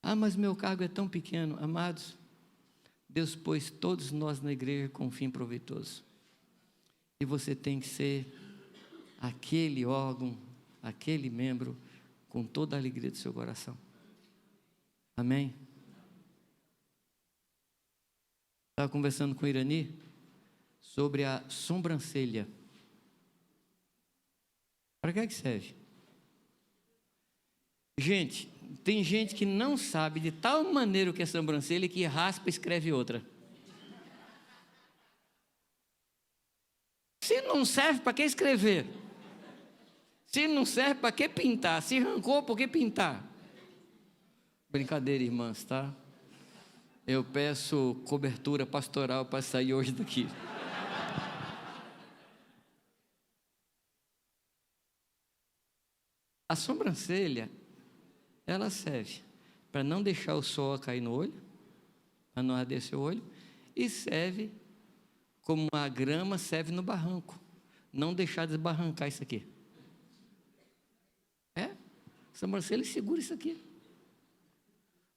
Ah, mas meu cargo é tão pequeno. Amados, Deus pôs todos nós na igreja com um fim proveitoso. E você tem que ser aquele órgão, aquele membro, com toda a alegria do seu coração. Amém? Estava conversando com o Irani sobre a sobrancelha. Para que serve? Gente, tem gente que não sabe de tal maneira o que é sobrancelha que raspa e escreve outra. Se não serve, para que escrever? Se não serve, para que pintar? Se arrancou, por que pintar? Brincadeira, irmãs, tá? Eu peço cobertura pastoral para sair hoje daqui. A sobrancelha, ela serve para não deixar o sol cair no olho, para não arder seu olho, e serve como a grama serve no barranco, não deixar desbarrancar isso aqui. A sobrancelha segura isso aqui.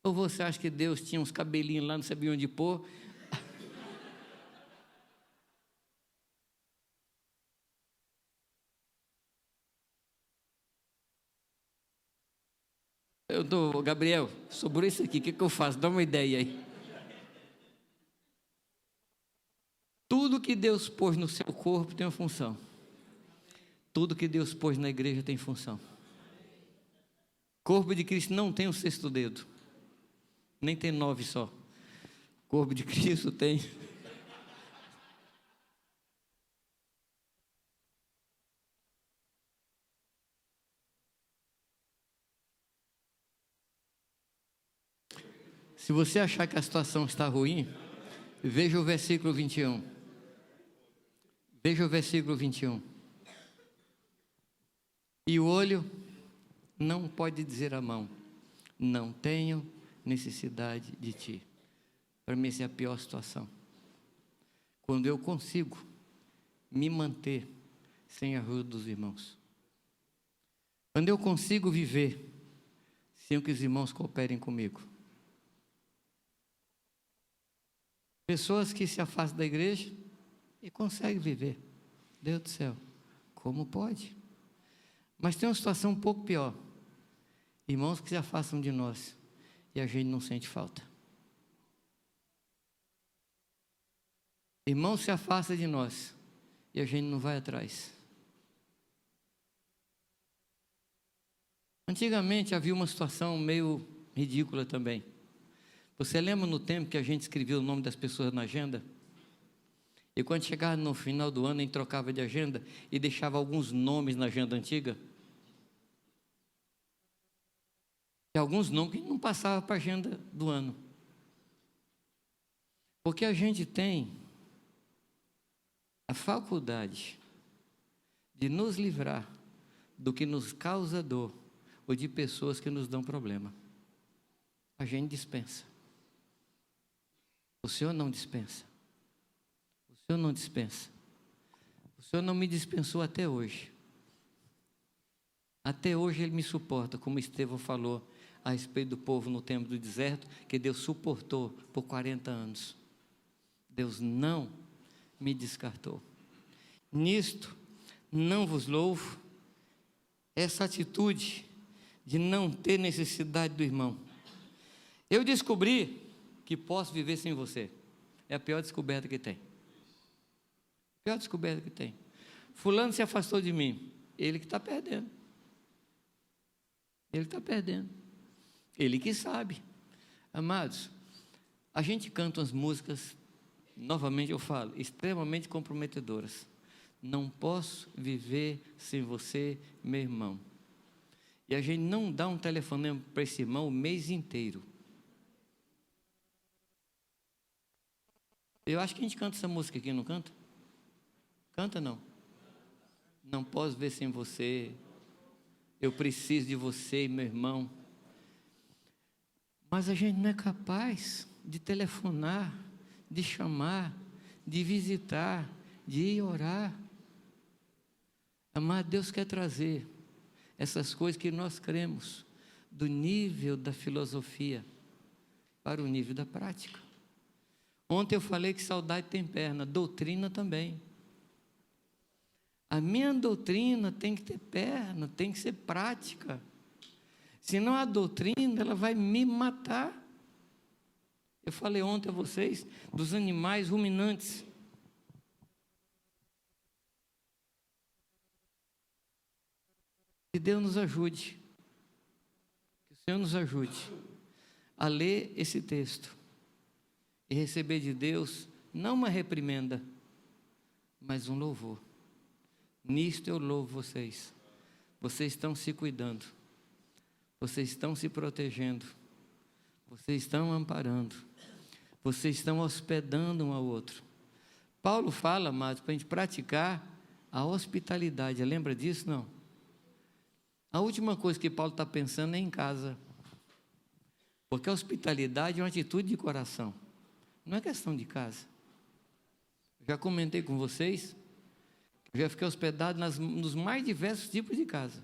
Ou você acha que Deus tinha uns cabelinhos lá, não sabia onde pôr? Gabriel, sobre isso aqui, o que eu faço? Dá uma ideia aí. Tudo que Deus pôs no seu corpo tem uma função. Tudo que Deus pôs na igreja tem função. O corpo de Cristo não tem um sexto dedo. Nem tem 9 só. O corpo de Cristo tem. Se você achar que a situação está ruim, veja o versículo 21. Veja o versículo 21. E o olho não pode dizer à mão: não tenho necessidade de ti. Para mim, essa é a pior situação. Quando eu consigo me manter sem a ajuda dos irmãos. Quando eu consigo viver sem que os irmãos cooperem comigo. Pessoas que se afastam da igreja e conseguem viver. Deus do céu, como pode? Mas tem uma situação um pouco pior. Irmãos que se afastam de nós e a gente não sente falta. Irmãos se afastam de nós e a gente não vai atrás. Antigamente havia uma situação meio ridícula também. Você lembra no tempo que a gente escrevia o nome das pessoas na agenda? E quando chegava no final do ano, a gente trocava de agenda e deixava alguns nomes na agenda antiga? E alguns nomes que não passavam para a agenda do ano. Porque a gente tem a faculdade de nos livrar do que nos causa dor ou de pessoas que nos dão problema. A gente dispensa. O Senhor não dispensa. O Senhor não dispensa. O Senhor não me dispensou até hoje. Até hoje Ele me suporta, como Estevão falou a respeito do povo no tempo do deserto, que Deus suportou por 40 anos. Deus não me descartou. Nisto não vos louvo, essa atitude de não ter necessidade do irmão. Eu descobri que posso viver sem você. É a pior descoberta que tem. Pior descoberta que tem. Fulano se afastou de mim. Ele que está perdendo. Ele está perdendo. Ele que sabe. Amados, a gente canta umas músicas, novamente eu falo, extremamente comprometedoras. Não posso viver sem você, meu irmão. E a gente não dá um telefonema para esse irmão o mês inteiro. Eu acho que a gente canta essa música aqui, não canta? Canta não? Não posso ver sem você. Eu preciso de você, meu irmão. Mas a gente não é capaz de telefonar, de chamar, de visitar, de ir orar. Amado, Deus quer trazer essas coisas que nós cremos, do nível da filosofia para o nível da prática. Ontem eu falei que saudade tem perna, doutrina também. A minha doutrina tem que ter perna, tem que ser prática. Senão a doutrina, ela vai me matar. Eu falei ontem a vocês dos animais ruminantes. Que Deus nos ajude, que o Senhor nos ajude a ler esse texto e receber de Deus, não uma reprimenda, mas um louvor. Nisto eu louvo vocês. Vocês estão se cuidando, vocês estão se protegendo, vocês estão amparando, vocês estão hospedando um ao outro. Paulo fala, amados, para a gente praticar a hospitalidade. Lembra disso? Não? A última coisa que Paulo está pensando é em casa. Porque a hospitalidade é uma atitude de coração. Não é questão de casa. Já comentei com vocês, já fiquei hospedado nos mais diversos tipos de casa.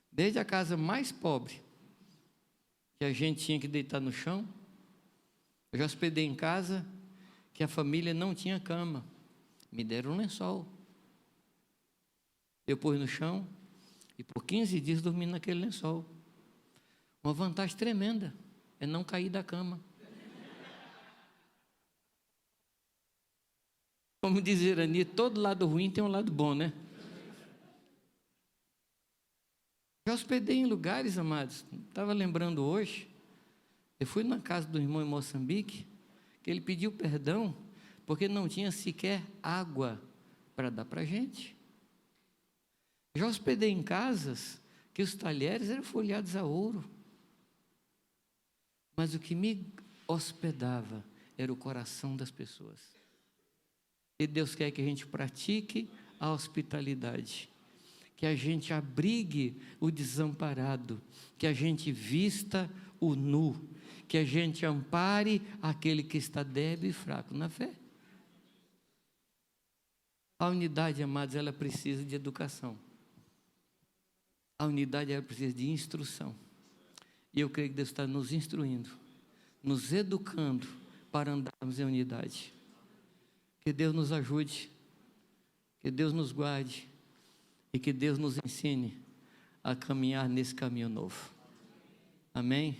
Desde a casa mais pobre, que a gente tinha que deitar no chão. Eu já hospedei em casa que a família não tinha cama. Me deram um lençol. Eu pus no chão e por 15 dias dormi naquele lençol. Uma vantagem tremenda é não cair da cama. Como diz Irani, todo lado ruim tem um lado bom, né? Já hospedei em lugares, amados. Estava lembrando hoje, eu fui na casa do irmão em Moçambique, que ele pediu perdão, porque não tinha sequer água para dar para a gente. Já hospedei em casas que os talheres eram folheados a ouro. Mas o que me hospedava era o coração das pessoas. E Deus quer que a gente pratique a hospitalidade, que a gente abrigue o desamparado, que a gente vista o nu, que a gente ampare aquele que está débil e fraco na fé. A unidade, amados, ela precisa de educação. A unidade, ela precisa de instrução. E eu creio que Deus está nos instruindo, nos educando para andarmos em unidade. Que Deus nos ajude, que Deus nos guarde e que Deus nos ensine a caminhar nesse caminho novo. Amém?